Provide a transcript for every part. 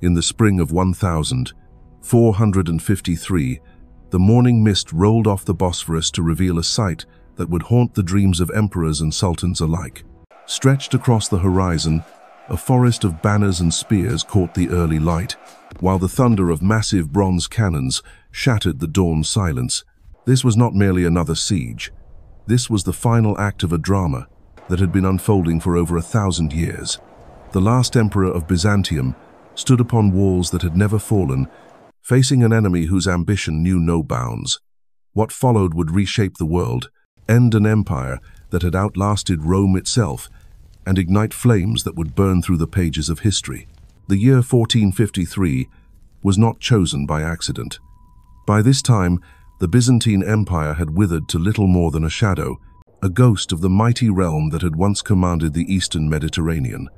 In the spring of 1453, the morning mist rolled off the Bosphorus to reveal a sight that would haunt the dreams of emperors and sultans alike. Stretched across the horizon, a forest of banners and spears caught the early light, while the thunder of massive bronze cannons shattered the dawn silence. This was not merely another siege. This was the final act of a drama that had been unfolding for over 1,000 years. The last emperor of Byzantium stood upon walls that had never fallen, facing an enemy whose ambition knew no bounds. What followed would reshape the world, end an empire that had outlasted Rome itself, and ignite flames that would burn through the pages of history. The year 1453 was not chosen by accident. By this time, the Byzantine Empire had withered to little more than a shadow, a ghost of the mighty realm that had once commanded the eastern Mediterranean.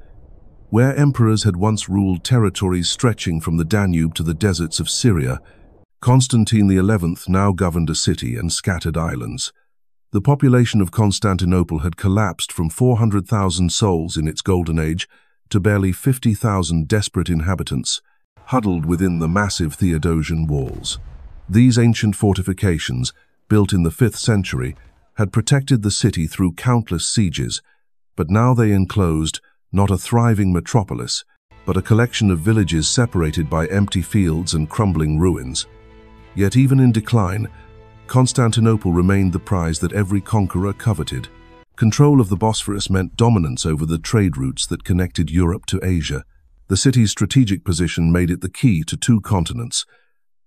Where emperors had once ruled territories stretching from the Danube to the deserts of Syria, Constantine XI now governed a city and scattered islands. The population of Constantinople had collapsed from 400,000 souls in its golden age to barely 50,000 desperate inhabitants, huddled within the massive Theodosian Walls. These ancient fortifications, built in the 5th century, had protected the city through countless sieges, but now they enclosed not a thriving metropolis, but a collection of villages separated by empty fields and crumbling ruins. Yet even in decline, Constantinople remained the prize that every conqueror coveted. Control of the Bosphorus meant dominance over the trade routes that connected Europe to Asia. The city's strategic position made it the key to 2 continents,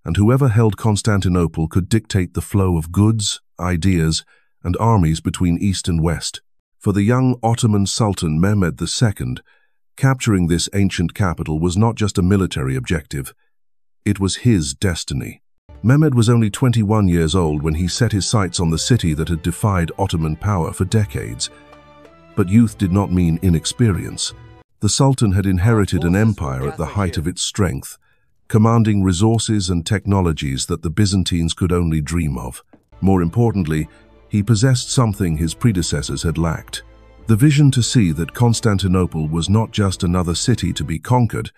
and whoever held Constantinople could dictate the flow of goods, ideas, and armies between East and West. For the young Ottoman Sultan Mehmed II, capturing this ancient capital was not just a military objective, it was his destiny. Mehmed was only 21 years old when he set his sights on the city that had defied Ottoman power for decades. But youth did not mean inexperience. The Sultan had inherited an empire at the height of its strength, commanding resources and technologies that the Byzantines could only dream of. More importantly, he possessed something his predecessors had lacked: the vision to see that Constantinople was not just another city to be conquered,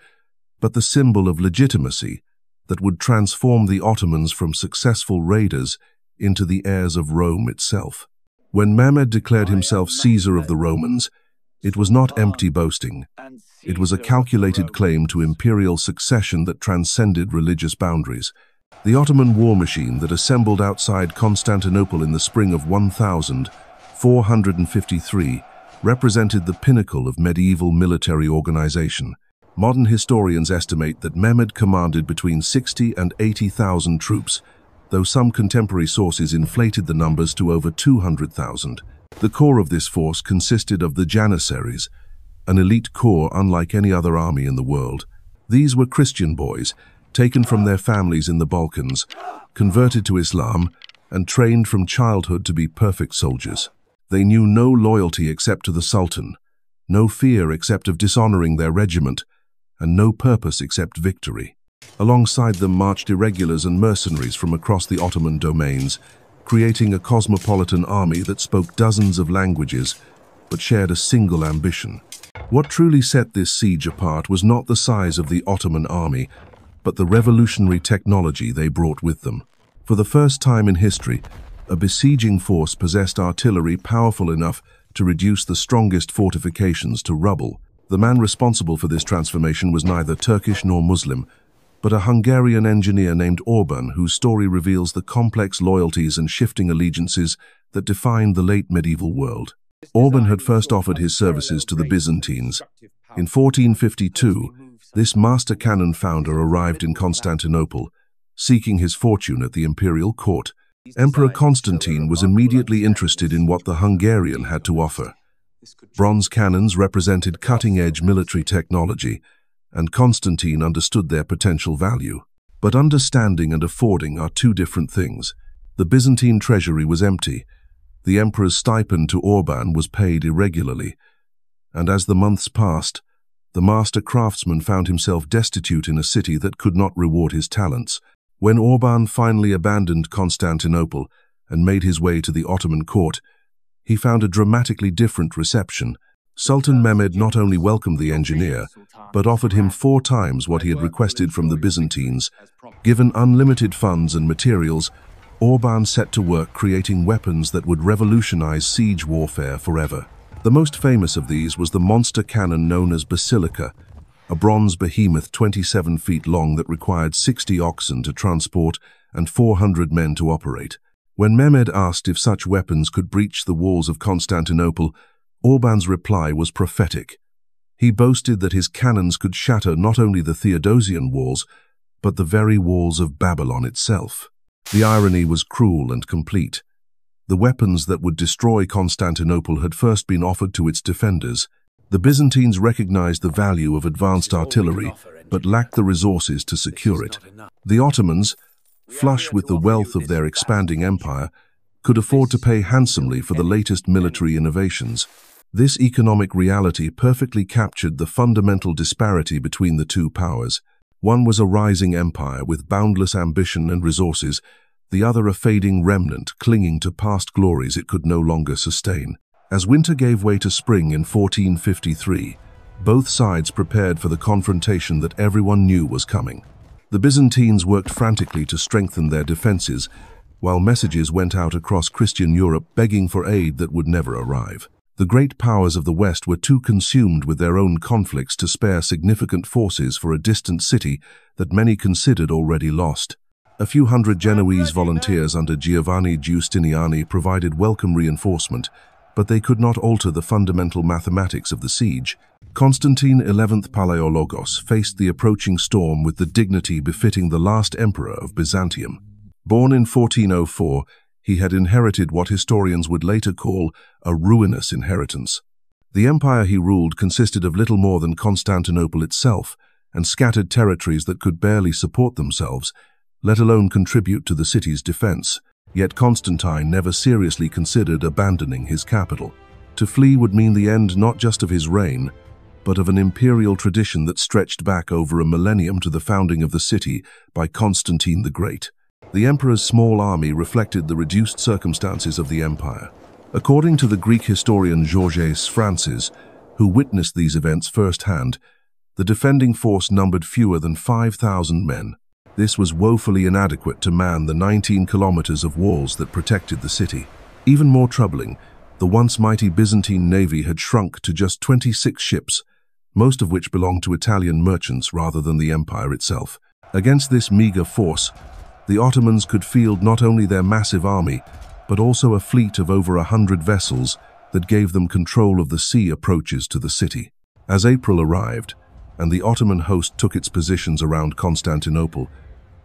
but the symbol of legitimacy that would transform the Ottomans from successful raiders into the heirs of Rome itself. When Mehmed declared himself Caesar of the Romans, it was not empty boasting. It was a calculated claim to imperial succession that transcended religious boundaries. The Ottoman war machine that assembled outside Constantinople in the spring of 1453 represented the pinnacle of medieval military organization. Modern historians estimate that Mehmed commanded between 60 and 80,000 troops, though some contemporary sources inflated the numbers to over 200,000. The core of this force consisted of the Janissaries, an elite corps unlike any other army in the world. These were Christian boys, taken from their families in the Balkans, converted to Islam, and trained from childhood to be perfect soldiers. They knew no loyalty except to the Sultan, no fear except of dishonoring their regiment, and no purpose except victory. Alongside them marched irregulars and mercenaries from across the Ottoman domains, creating a cosmopolitan army that spoke dozens of languages but shared a single ambition. What truly set this siege apart was not the size of the Ottoman army, but the revolutionary technology they brought with them. For the first time in history, a besieging force possessed artillery powerful enough to reduce the strongest fortifications to rubble. The man responsible for this transformation was neither Turkish nor Muslim, but a Hungarian engineer named Orban, whose story reveals the complex loyalties and shifting allegiances that defined the late medieval world. Orban had first offered his services to the Byzantines. In 1452, this master cannon founder arrived in Constantinople, seeking his fortune at the imperial court. Emperor Constantine was immediately interested in what the Hungarian had to offer. Bronze cannons represented cutting-edge military technology, and Constantine understood their potential value. But understanding and affording are 2 different things. The Byzantine treasury was empty. The emperor's stipend to Orban was paid irregularly. And as the months passed, the master craftsman found himself destitute in a city that could not reward his talents. When Orban finally abandoned Constantinople and made his way to the Ottoman court, he found a dramatically different reception. Sultan Mehmed not only welcomed the engineer, but offered him 4 times what he had requested from the Byzantines. Given unlimited funds and materials, Orban set to work creating weapons that would revolutionize siege warfare forever. The most famous of these was the monster cannon known as Basilica, a bronze behemoth 27 feet long that required 60 oxen to transport and 400 men to operate. When Mehmed asked if such weapons could breach the walls of Constantinople, Orban's reply was prophetic. He boasted that his cannons could shatter not only the Theodosian Walls, but the very walls of Babylon itself. The irony was cruel and complete. The weapons that would destroy Constantinople had first been offered to its defenders. The Byzantines recognized the value of advanced artillery, but lacked the resources to secure it. The Ottomans, flush with the wealth of their expanding empire, could afford to pay handsomely for the latest military innovations. This economic reality perfectly captured the fundamental disparity between the two powers. One was a rising empire with boundless ambition and resources, the other a fading remnant clinging to past glories it could no longer sustain. As winter gave way to spring in 1453, both sides prepared for the confrontation that everyone knew was coming. The Byzantines worked frantically to strengthen their defenses, while messages went out across Christian Europe begging for aid that would never arrive. The great powers of the West were too consumed with their own conflicts to spare significant forces for a distant city that many considered already lost. A few hundred Genoese volunteers under Giovanni Giustiniani provided welcome reinforcement, but they could not alter the fundamental mathematics of the siege. Constantine XI Palaiologos faced the approaching storm with the dignity befitting the last emperor of Byzantium. Born in 1404, he had inherited what historians would later call a ruinous inheritance. The empire he ruled consisted of little more than Constantinople itself and scattered territories that could barely support themselves, let alone contribute to the city's defense. Yet Constantine never seriously considered abandoning his capital. To flee would mean the end not just of his reign, but of an imperial tradition that stretched back over a millennium to the founding of the city by Constantine the Great. The emperor's small army reflected the reduced circumstances of the empire. According to the Greek historian Georges Francis, who witnessed these events firsthand, the defending force numbered fewer than 5,000 men. This was woefully inadequate to man the 19 kilometers of walls that protected the city. Even more troubling, the once mighty Byzantine navy had shrunk to just 26 ships, most of which belonged to Italian merchants rather than the empire itself. Against this meager force, the Ottomans could field not only their massive army, but also a fleet of over 100 vessels that gave them control of the sea approaches to the city. As April arrived, and the Ottoman host took its positions around Constantinople,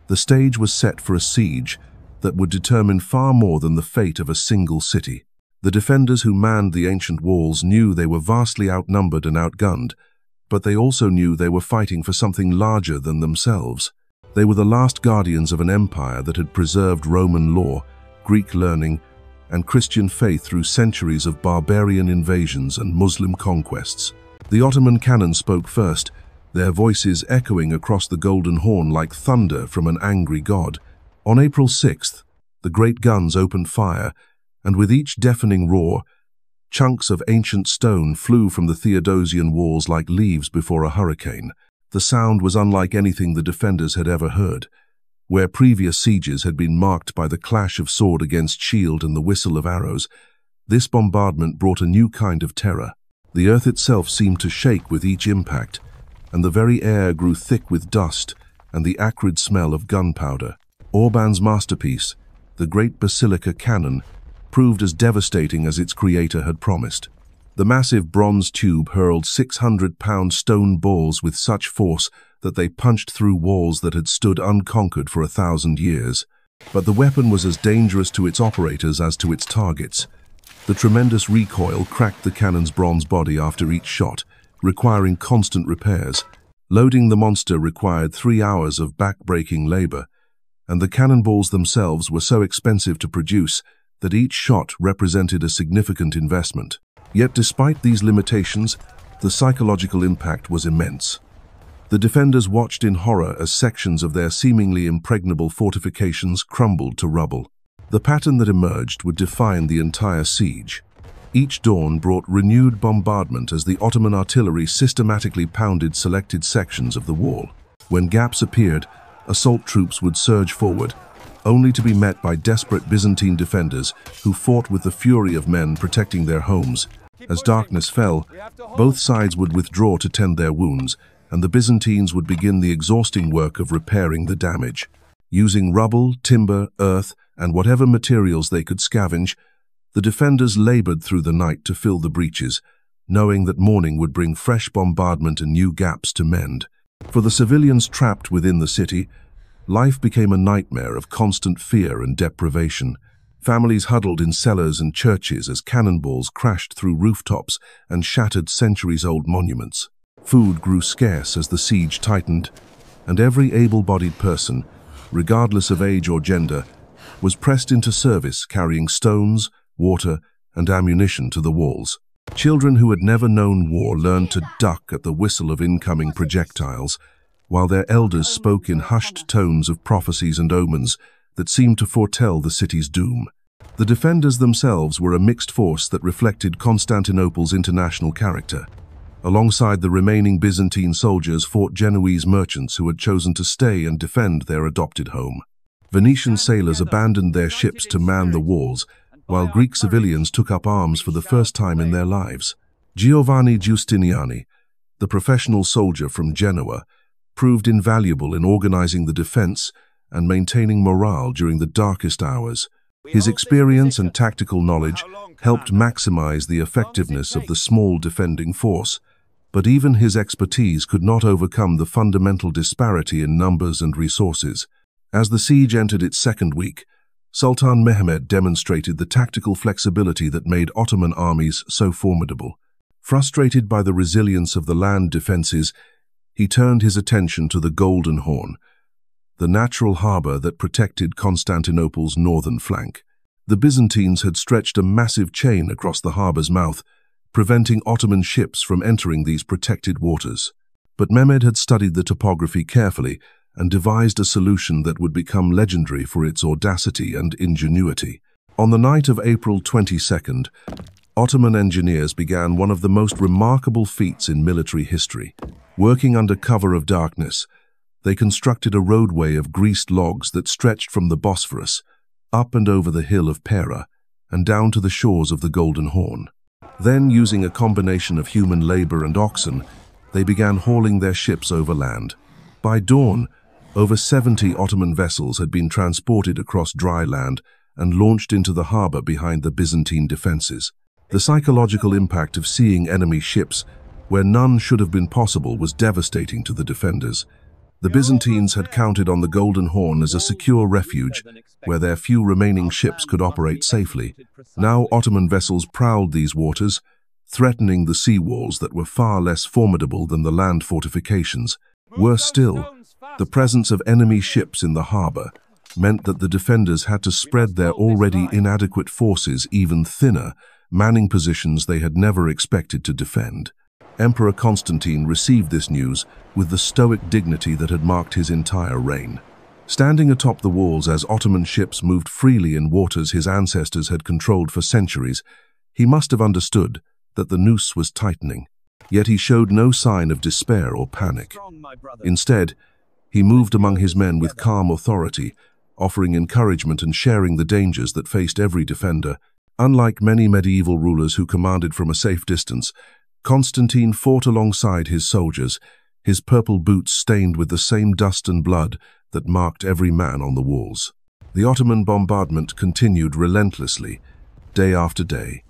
the stage was set for a siege that would determine far more than the fate of a single city. The defenders who manned the ancient walls knew they were vastly outnumbered and outgunned, but they also knew they were fighting for something larger than themselves. They were the last guardians of an empire that had preserved Roman law, Greek learning, and Christian faith through centuries of barbarian invasions and Muslim conquests. The Ottoman cannon spoke first, their voices echoing across the Golden Horn like thunder from an angry god. On April 6th, the great guns opened fire, and with each deafening roar, chunks of ancient stone flew from the Theodosian walls like leaves before a hurricane. The sound was unlike anything the defenders had ever heard. Where previous sieges had been marked by the clash of sword against shield and the whistle of arrows, this bombardment brought a new kind of terror. The earth itself seemed to shake with each impact, and the very air grew thick with dust and the acrid smell of gunpowder. Orban's masterpiece, the great Basilica cannon, proved as devastating as its creator had promised. The massive bronze tube hurled 600-pound stone balls with such force that they punched through walls that had stood unconquered for 1,000 years. But the weapon was as dangerous to its operators as to its targets. The tremendous recoil cracked the cannon's bronze body after each shot, requiring constant repairs. Loading the monster required 3 hours of back-breaking labor, and the cannonballs themselves were so expensive to produce that each shot represented a significant investment. Yet despite these limitations, the psychological impact was immense. The defenders watched in horror as sections of their seemingly impregnable fortifications crumbled to rubble. The pattern that emerged would define the entire siege. Each dawn brought renewed bombardment as the Ottoman artillery systematically pounded selected sections of the wall. When gaps appeared, assault troops would surge forward, only to be met by desperate Byzantine defenders who fought with the fury of men protecting their homes. As darkness fell, both sides would withdraw to tend their wounds, and the Byzantines would begin the exhausting work of repairing the damage. Using rubble, timber, earth, and whatever materials they could scavenge, the defenders labored through the night to fill the breaches, knowing that morning would bring fresh bombardment and new gaps to mend. For the civilians trapped within the city, life became a nightmare of constant fear and deprivation. Families huddled in cellars and churches as cannonballs crashed through rooftops and shattered centuries-old monuments. Food grew scarce as the siege tightened, and every able-bodied person, regardless of age or gender, was pressed into service carrying stones, water, and ammunition to the walls. Children who had never known war learned to duck at the whistle of incoming projectiles, while their elders spoke in hushed tones of prophecies and omens that seemed to foretell the city's doom. The defenders themselves were a mixed force that reflected Constantinople's international character. Alongside the remaining Byzantine soldiers fought Genoese merchants who had chosen to stay and defend their adopted home. Venetian sailors abandoned their ships to man the walls, while Greek civilians took up arms for the first time in their lives. Giovanni Giustiniani, the professional soldier from Genoa, proved invaluable in organizing the defense and maintaining morale during the darkest hours. His experience and tactical knowledge helped maximize the effectiveness of the small defending force, but even his expertise could not overcome the fundamental disparity in numbers and resources. As the siege entered its second week, Sultan Mehmed demonstrated the tactical flexibility that made Ottoman armies so formidable. Frustrated by the resilience of the land defenses, he turned his attention to the Golden Horn, the natural harbor that protected Constantinople's northern flank. The Byzantines had stretched a massive chain across the harbor's mouth, preventing Ottoman ships from entering these protected waters. But Mehmed had studied the topography carefully and devised a solution that would become legendary for its audacity and ingenuity. On the night of April 22nd, Ottoman engineers began one of the most remarkable feats in military history. Working under cover of darkness, they constructed a roadway of greased logs that stretched from the Bosphorus, up and over the hill of Pera, and down to the shores of the Golden Horn. Then, using a combination of human labor and oxen, they began hauling their ships overland. By dawn, over 70 Ottoman vessels had been transported across dry land and launched into the harbor behind the Byzantine defenses. The psychological impact of seeing enemy ships where none should have been possible was devastating to the defenders. The Byzantines had counted on the Golden Horn as a secure refuge where their few remaining ships could operate safely. Now Ottoman vessels prowled these waters, threatening the sea walls that were far less formidable than the land fortifications. Worse still, the presence of enemy ships in the harbor meant that the defenders had to spread their already inadequate forces even thinner, manning positions they had never expected to defend. Emperor Constantine received this news with the stoic dignity that had marked his entire reign. Standing atop the walls as Ottoman ships moved freely in waters his ancestors had controlled for centuries, he must have understood that the noose was tightening. Yet he showed no sign of despair or panic. Instead, he moved among his men with calm authority, offering encouragement and sharing the dangers that faced every defender. Unlike many medieval rulers who commanded from a safe distance, Constantine fought alongside his soldiers, his purple boots stained with the same dust and blood that marked every man on the walls. The Ottoman bombardment continued relentlessly, day after day,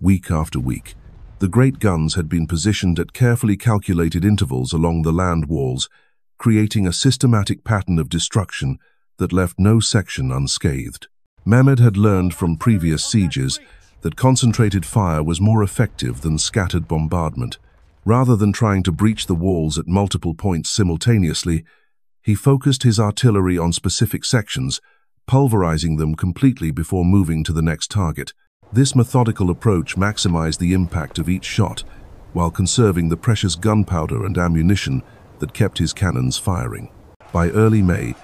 week after week. The great guns had been positioned at carefully calculated intervals along the land walls, creating a systematic pattern of destruction that left no section unscathed. Mehmed had learned from previous sieges that concentrated fire was more effective than scattered bombardment. Rather than trying to breach the walls at multiple points simultaneously, he focused his artillery on specific sections, pulverizing them completely before moving to the next target. This methodical approach maximized the impact of each shot, while conserving the precious gunpowder and ammunition that kept his cannons firing. By early May,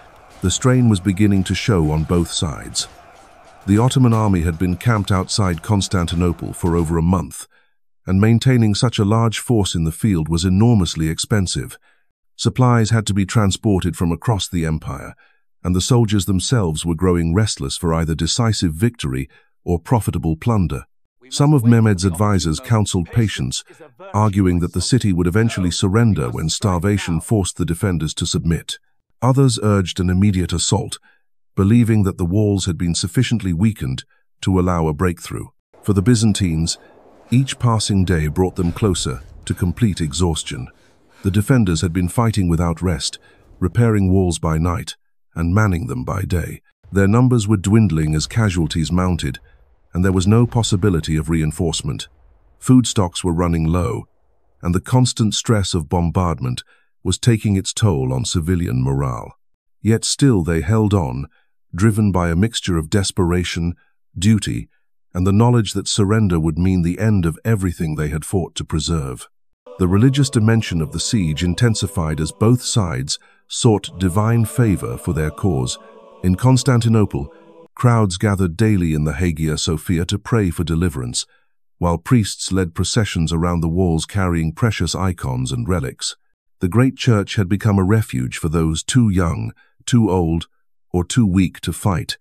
the strain was beginning to show on both sides. The Ottoman army had been camped outside Constantinople for over a month, and maintaining such a large force in the field was enormously expensive. Supplies had to be transported from across the empire, and the soldiers themselves were growing restless for either decisive victory or profitable plunder. Some of Mehmed's advisors counseled patience, arguing that the city would eventually surrender when starvation forced the defenders to submit. Others urged an immediate assault, believing that the walls had been sufficiently weakened to allow a breakthrough. For the Byzantines, each passing day brought them closer to complete exhaustion. The defenders had been fighting without rest, repairing walls by night and manning them by day. Their numbers were dwindling as casualties mounted, and there was no possibility of reinforcement. Food stocks were running low, and the constant stress of bombardment was taking its toll on civilian morale. Yet still they held on, driven by a mixture of desperation, duty, and the knowledge that surrender would mean the end of everything they had fought to preserve. The religious dimension of the siege intensified as both sides sought divine favor for their cause. In Constantinople, crowds gathered daily in the Hagia Sophia to pray for deliverance, while priests led processions around the walls carrying precious icons and relics. The great church had become a refuge for those too young, too old, or too weak to fight,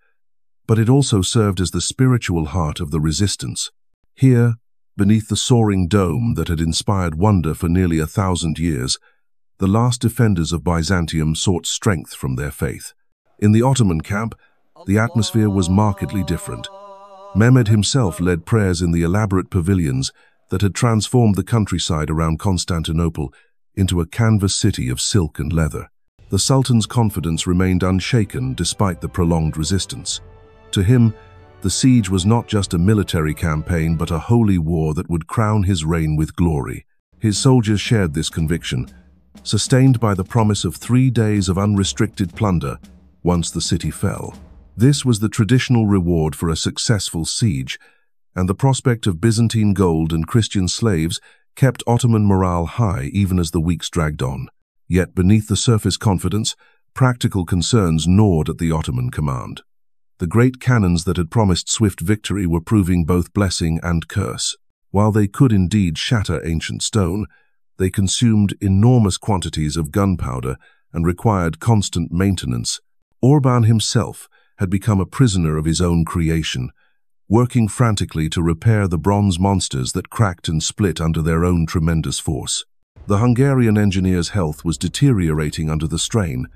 but it also served as the spiritual heart of the resistance. Here, beneath the soaring dome that had inspired wonder for nearly 1,000 years, the last defenders of Byzantium sought strength from their faith. In the Ottoman camp, the atmosphere was markedly different. Mehmed himself led prayers in the elaborate pavilions that had transformed the countryside around Constantinople into a canvas city of silk and leather. The Sultan's confidence remained unshaken despite the prolonged resistance. To him, the siege was not just a military campaign but a holy war that would crown his reign with glory. His soldiers shared this conviction, sustained by the promise of 3 days of unrestricted plunder once the city fell. This was the traditional reward for a successful siege, and the prospect of Byzantine gold and Christian slaves kept Ottoman morale high even as the weeks dragged on. Yet beneath the surface confidence, practical concerns gnawed at the Ottoman command. The great cannons that had promised swift victory were proving both blessing and curse. While they could indeed shatter ancient stone, they consumed enormous quantities of gunpowder and required constant maintenance. Orban himself had become a prisoner of his own creation, working frantically to repair the bronze monsters that cracked and split under their own tremendous force. The Hungarian engineer's health was deteriorating under the strain,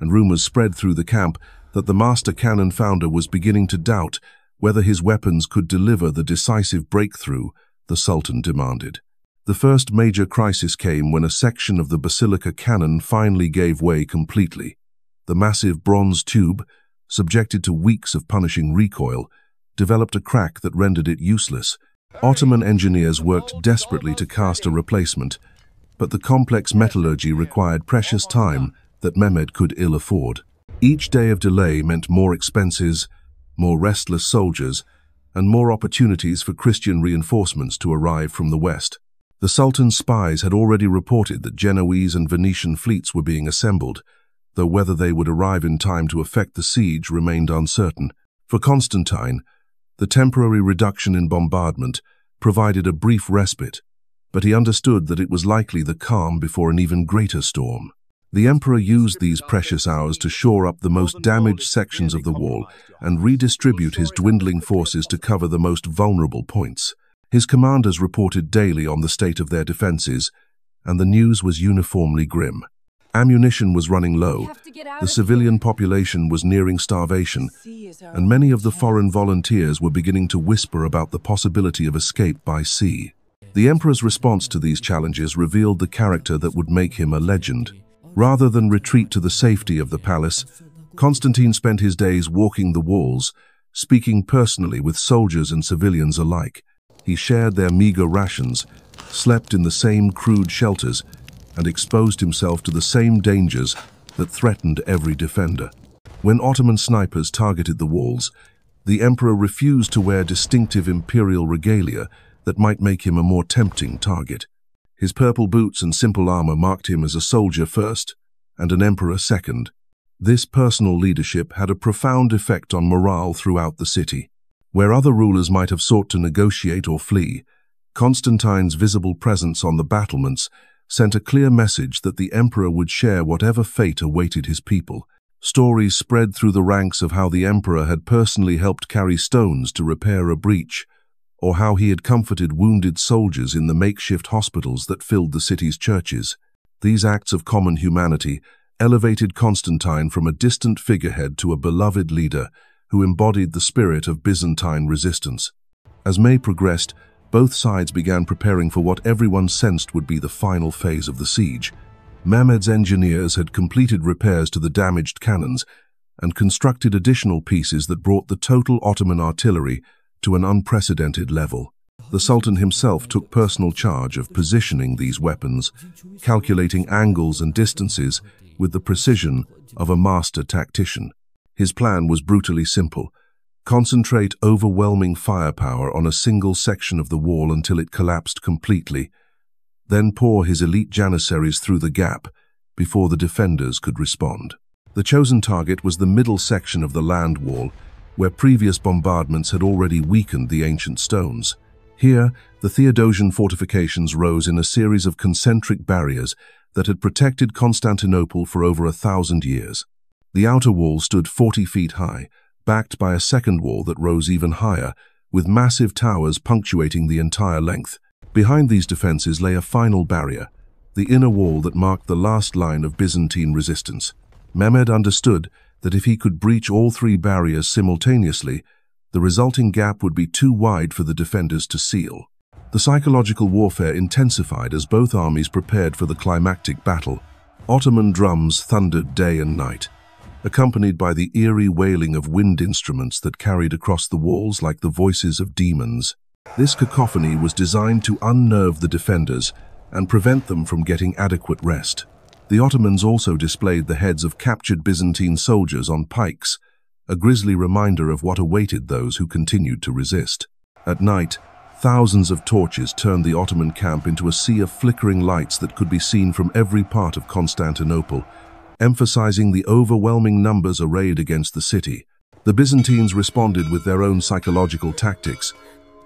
and rumors spread through the camp that the master cannon founder was beginning to doubt whether his weapons could deliver the decisive breakthrough the Sultan demanded. The first major crisis came when a section of the Basilica cannon finally gave way completely. The massive bronze tube, subjected to weeks of punishing recoil, developed a crack that rendered it useless. Ottoman engineers worked desperately to cast a replacement, but the complex metallurgy required precious time that Mehmed could ill afford. Each day of delay meant more expenses, more restless soldiers, and more opportunities for Christian reinforcements to arrive from the west. The Sultan's spies had already reported that Genoese and Venetian fleets were being assembled, though whether they would arrive in time to effect the siege remained uncertain. For Constantine, the temporary reduction in bombardment provided a brief respite, but he understood that it was likely the calm before an even greater storm. The emperor used these precious hours to shore up the most damaged sections of the wall and redistribute his dwindling forces to cover the most vulnerable points. His commanders reported daily on the state of their defenses, and the news was uniformly grim. Ammunition was running low, the civilian population was nearing starvation, and many of the foreign volunteers were beginning to whisper about the possibility of escape by sea. The emperor's response to these challenges revealed the character that would make him a legend. Rather than retreat to the safety of the palace, Constantine spent his days walking the walls, speaking personally with soldiers and civilians alike. He shared their meager rations, slept in the same crude shelters, and exposed himself to the same dangers that threatened every defender. When Ottoman snipers targeted the walls, the emperor refused to wear distinctive imperial regalia that might make him a more tempting target. His purple boots and simple armor marked him as a soldier first and an emperor second. This personal leadership had a profound effect on morale throughout the city. Where other rulers might have sought to negotiate or flee, Constantine's visible presence on the battlements sent a clear message that the emperor would share whatever fate awaited his people. Stories spread through the ranks of how the emperor had personally helped carry stones to repair a breach, or how he had comforted wounded soldiers in the makeshift hospitals that filled the city's churches. These acts of common humanity elevated Constantine from a distant figurehead to a beloved leader who embodied the spirit of Byzantine resistance. As May progressed, both sides began preparing for what everyone sensed would be the final phase of the siege. Mehmed's engineers had completed repairs to the damaged cannons and constructed additional pieces that brought the total Ottoman artillery to an unprecedented level. The Sultan himself took personal charge of positioning these weapons, calculating angles and distances with the precision of a master tactician. His plan was brutally simple: concentrate overwhelming firepower on a single section of the wall until it collapsed completely, then pour his elite Janissaries through the gap before the defenders could respond. The chosen target was the middle section of the land wall, where previous bombardments had already weakened the ancient stones. Here, the Theodosian fortifications rose in a series of concentric barriers that had protected Constantinople for over 1,000 years. The outer wall stood 40 feet high, backed by a second wall that rose even higher, with massive towers punctuating the entire length. Behind these defenses lay a final barrier, the inner wall that marked the last line of Byzantine resistance. Mehmed understood that if he could breach all three barriers simultaneously, the resulting gap would be too wide for the defenders to seal. The psychological warfare intensified as both armies prepared for the climactic battle. Ottoman drums thundered day and night, accompanied by the eerie wailing of wind instruments that carried across the walls like the voices of demons. This cacophony was designed to unnerve the defenders and prevent them from getting adequate rest. The Ottomans also displayed the heads of captured Byzantine soldiers on pikes, a grisly reminder of what awaited those who continued to resist. At night, thousands of torches turned the Ottoman camp into a sea of flickering lights that could be seen from every part of Constantinople, emphasizing the overwhelming numbers arrayed against the city. The Byzantines responded with their own psychological tactics,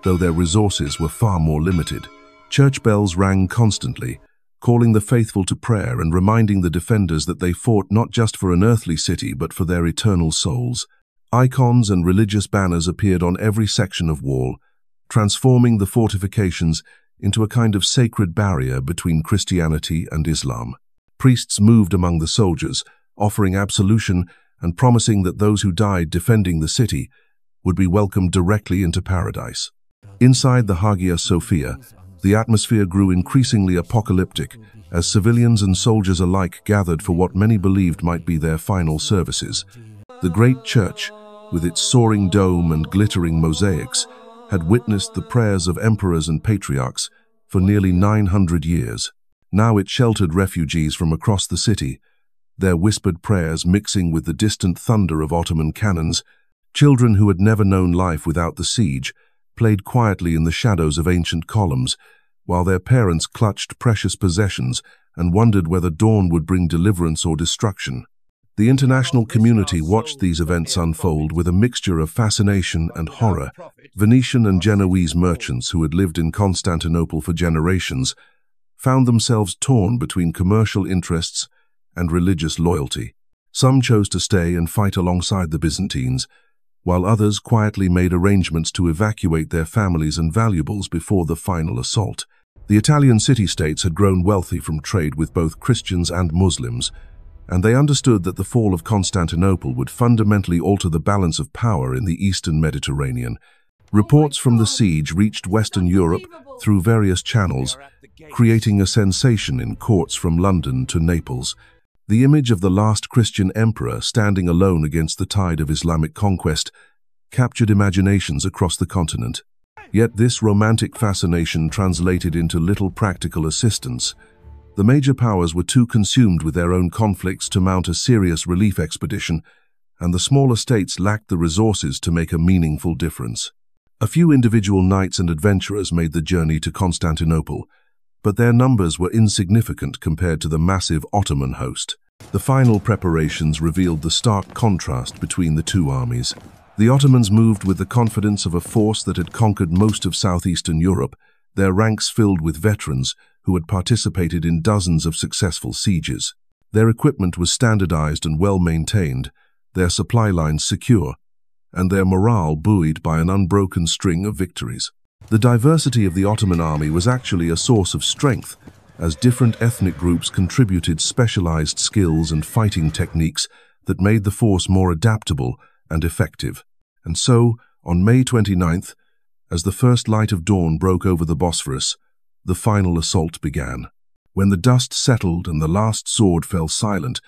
though their resources were far more limited. Church bells rang constantly, calling the faithful to prayer and reminding the defenders that they fought not just for an earthly city but for their eternal souls. Icons and religious banners appeared on every section of wall, transforming the fortifications into a kind of sacred barrier between Christianity and Islam. Priests moved among the soldiers, offering absolution and promising that those who died defending the city would be welcomed directly into paradise. Inside the Hagia Sophia, the atmosphere grew increasingly apocalyptic as civilians and soldiers alike gathered for what many believed might be their final services. The great church, with its soaring dome and glittering mosaics, had witnessed the prayers of emperors and patriarchs for nearly 900 years. Now it sheltered refugees from across the city, their whispered prayers mixing with the distant thunder of Ottoman cannons. Children who had never known life without the siege played quietly in the shadows of ancient columns, while their parents clutched precious possessions and wondered whether dawn would bring deliverance or destruction. The international community watched these events unfold with a mixture of fascination and horror. Venetian and Genoese merchants who had lived in Constantinople for generations found themselves torn between commercial interests and religious loyalty. Some chose to stay and fight alongside the Byzantines, while others quietly made arrangements to evacuate their families and valuables before the final assault. The Italian city-states had grown wealthy from trade with both Christians and Muslims, and they understood that the fall of Constantinople would fundamentally alter the balance of power in the eastern Mediterranean. Reports from the siege reached Western Europe through various channels, creating a sensation in courts from London to Naples. The image of the last Christian emperor standing alone against the tide of Islamic conquest captured imaginations across the continent. Yet this romantic fascination translated into little practical assistance. The major powers were too consumed with their own conflicts to mount a serious relief expedition, and the smaller states lacked the resources to make a meaningful difference. A few individual knights and adventurers made the journey to Constantinople, but their numbers were insignificant compared to the massive Ottoman host. The final preparations revealed the stark contrast between the two armies. The Ottomans moved with the confidence of a force that had conquered most of southeastern Europe, their ranks filled with veterans who had participated in dozens of successful sieges. Their equipment was standardized and well-maintained, their supply lines secure, and their morale buoyed by an unbroken string of victories. The diversity of the Ottoman army was actually a source of strength, as different ethnic groups contributed specialized skills and fighting techniques that made the force more adaptable and effective. And so, on May 29th, as the first light of dawn broke over the Bosphorus, the final assault began. When the dust settled and the last sword fell silent,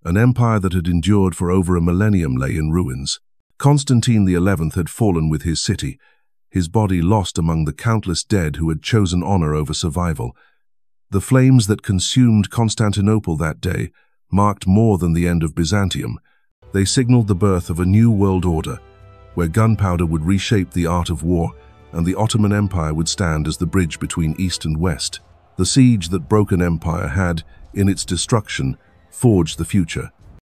an empire that had endured for over a millennium lay in ruins. Constantine XI had fallen with his city, his body lost among the countless dead who had chosen honor over survival. The flames that consumed Constantinople that day marked more than the end of Byzantium. They signaled the birth of a new world order, where gunpowder would reshape the art of war, and the Ottoman Empire would stand as the bridge between East and West. The siege that broke an empire had, in its destruction, forged the future.